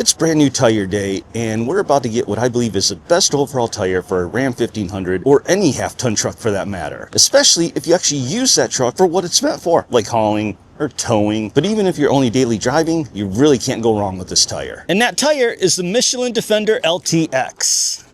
It's brand new tire day, and we're about to get what I believe is the best overall tire for a Ram 1500 or any half-ton truck for that matter, especially if you actually use that truck for what it's meant for, like hauling or towing. But even if you're only daily driving, you really can't go wrong with this tire. And that tire is the Michelin Defender LTX.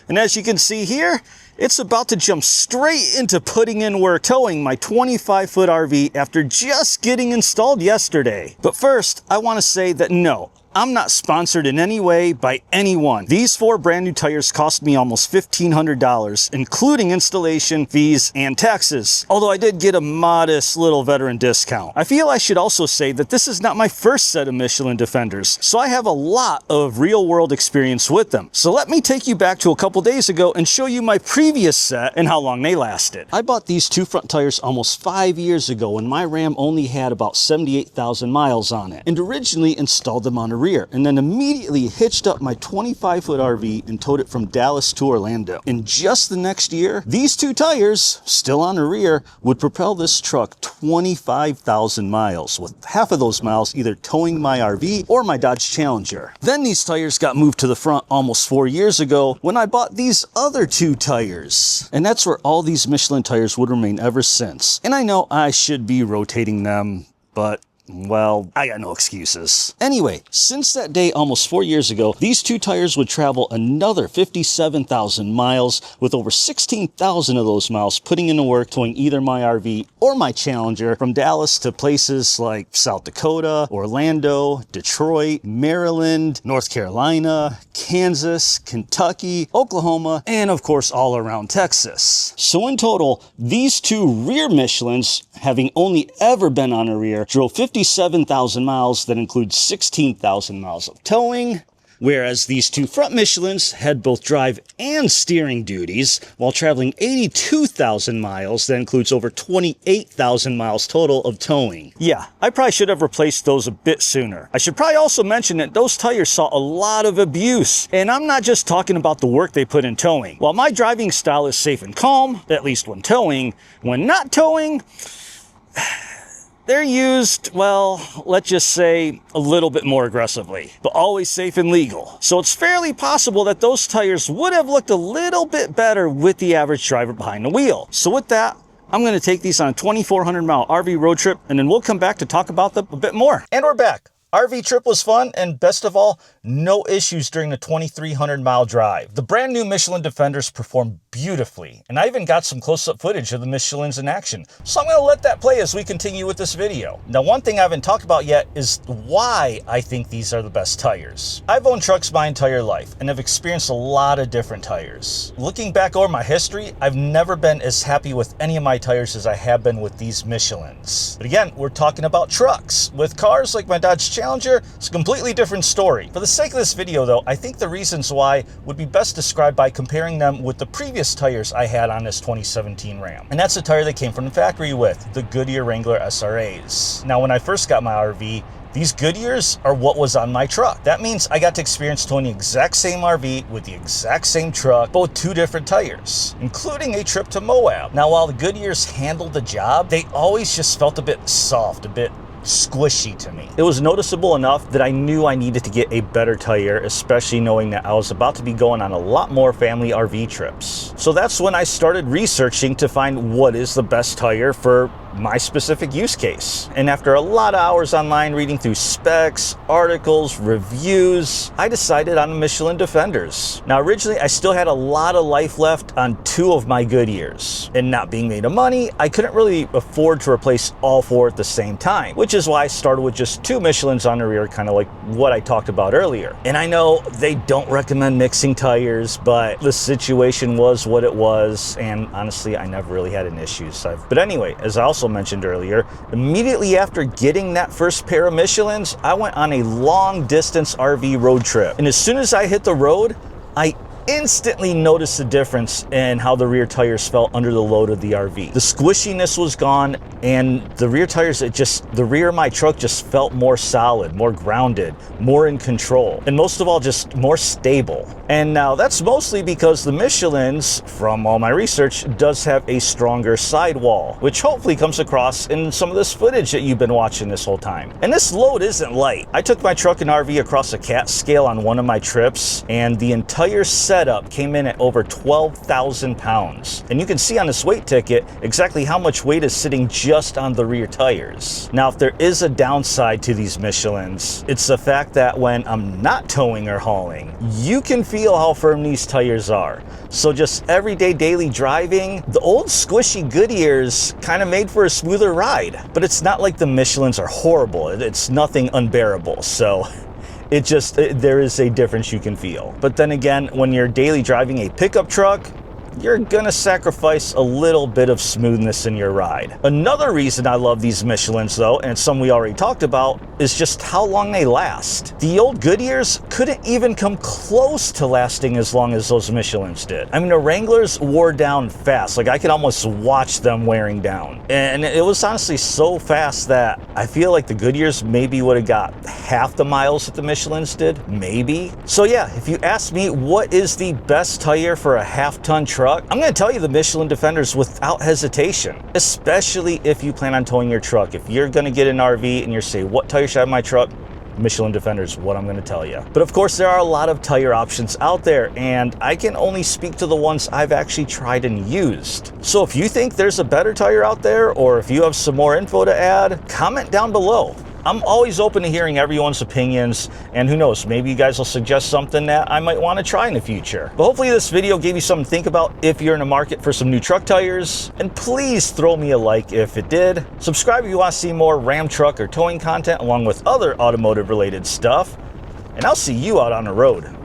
And as you can see here, it's about to jump straight into putting in work towing my 25-foot RV after just getting installed yesterday. But first, I want to say that no, I'm not sponsored in any way by anyone. These 4 brand new tires cost me almost $1,500, including installation fees and taxes. Although I did get a modest little veteran discount. I feel I should also say that this is not my first set of Michelin Defenders, so I have a lot of real-world experience with them. So let me take you back to a couple days ago and show you my previous set and how long they lasted. I bought these 2 front tires almost 5 years ago when my Ram only had about 78,000 miles on it, and originally installed them on a rear, and then immediately hitched up my 25-foot RV and towed it from Dallas to Orlando. In just the next year, these 2 tires, still on the rear, would propel this truck 25,000 miles, with half of those miles either towing my RV or my Dodge Challenger. Then these tires got moved to the front almost 4 years ago when I bought these other 2 tires. And that's where all these Michelin tires would remain ever since. And I know I should be rotating them, but well, I got no excuses. Anyway, since that day almost 4 years ago, these 2 tires would travel another 57,000 miles, with over 16,000 of those miles putting into work towing either my RV or my Challenger from Dallas to places like South Dakota, Orlando, Detroit, Maryland, North Carolina, Kansas, Kentucky, Oklahoma, and of course all around Texas. So in total, these 2 rear Michelins, having only ever been on a rear, drove 57,000 miles. That includes 16,000 miles of towing, whereas these 2 front Michelins had both drive and steering duties while traveling 82,000 miles. That includes over 28,000 miles total of towing. Yeah, I probably should have replaced those a bit sooner. I should probably also mention that those tires saw a lot of abuse, and I'm not just talking about the work they put in towing. While my driving style is safe and calm, at least when towing, when not towing, they're used, well, let's just say a little bit more aggressively, but always safe and legal. So it's fairly possible that those tires would have looked a little bit better with the average driver behind the wheel. So with that, I'm going to take these on a 2,400 mile RV road trip, and then we'll come back to talk about them a bit more. And we're back. RV trip was fun, and best of all, no issues during the 2,300 mile drive. The brand new Michelin Defenders performed beautifully, and I even got some close-up footage of the Michelins in action. So I'm going to let that play as we continue with this video. Now, one thing I haven't talked about yet is why I think these are the best tires. I've owned trucks my entire life and have experienced a lot of different tires. Looking back over my history, I've never been as happy with any of my tires as I have been with these Michelins. But again, we're talking about trucks. With cars like my Dodge Challenger, it's a completely different story. For the sake of this video though, I think the reasons why would be best described by comparing them with the previous tires I had on this 2017 Ram. And that's the tire they came from the factory with, the Goodyear Wrangler SRAs. Now when I first got my RV, these Goodyears are what was on my truck. That means I got to experience towing the exact same RV with the exact same truck, but with 2 different tires, including a trip to Moab. Now while the Goodyears handled the job, they always just felt a bit soft, a bit squishy to me. It was noticeable enough that I knew I needed to get a better tire, especially knowing that I was about to be going on a lot more family RV trips. So that's when I started researching to find what is the best tire for my specific use case. And after a lot of hours online reading through specs, articles, reviews, I decided on the Michelin Defenders. Now originally I still had a lot of life left on 2 of my Goodyears, and not being made of money, I couldn't really afford to replace all 4 at the same time, which is why I started with just 2 Michelins on the rear, kind of like what I talked about earlier. And I know they don't recommend mixing tires, but the situation was what it was, and honestly I never really had an issue. But anyway, as I also mentioned earlier, immediately after getting that first pair of Michelins, I went on a long distance RV road trip. And as soon as I hit the road, I instantly noticed the difference in how the rear tires felt under the load of the RV. The squishiness was gone, and the rear tires, the rear of my truck just felt more solid, more grounded, more in control, and most of all, just more stable. And now that's mostly because the Michelin's, from all my research, does have a stronger sidewall, which hopefully comes across in some of this footage that you've been watching this whole time. And this load isn't light. I took my truck and RV across a CAT scale on one of my trips, and the entire setup came in at over 12,000 pounds. And you can see on this weight ticket exactly how much weight is sitting just on the rear tires. Now, if there is a downside to these Michelin's, it's the fact that when I'm not towing or hauling, you can feel how firm these tires are. So just everyday daily driving, the old squishy Goodyear's kind of made for a smoother ride. But it's not like the Michelin's are horrible. It's nothing unbearable. So there is a difference you can feel. But then again, when you're daily driving a pickup truck, you're gonna sacrifice a little bit of smoothness in your ride. Another reason I love these Michelin's though, and some we already talked about, is just how long they last. The old Goodyear's couldn't even come close to lasting as long as those Michelin's did. I mean, the Wranglers wore down fast. Like, I could almost watch them wearing down. And it was honestly so fast that I feel like the Goodyear's maybe would have got half the miles that the Michelin's did, maybe. So yeah, if you ask me what is the best tire for a half-ton truck, I'm going to tell you the Michelin Defenders without hesitation, especially if you plan on towing your truck. If you're going to get an RV and you're saying, what tire should I have in my truck? Michelin Defenders is what I'm going to tell you. But of course, there are a lot of tire options out there, and I can only speak to the ones I've actually tried and used. So if you think there's a better tire out there, or if you have some more info to add, comment down below. I'm always open to hearing everyone's opinions, and who knows, maybe you guys will suggest something that I might want to try in the future. But hopefully this video gave you something to think about if you're in the market for some new truck tires, and please throw me a like if it did. Subscribe if you want to see more Ram truck or towing content along with other automotive related stuff, and I'll see you out on the road.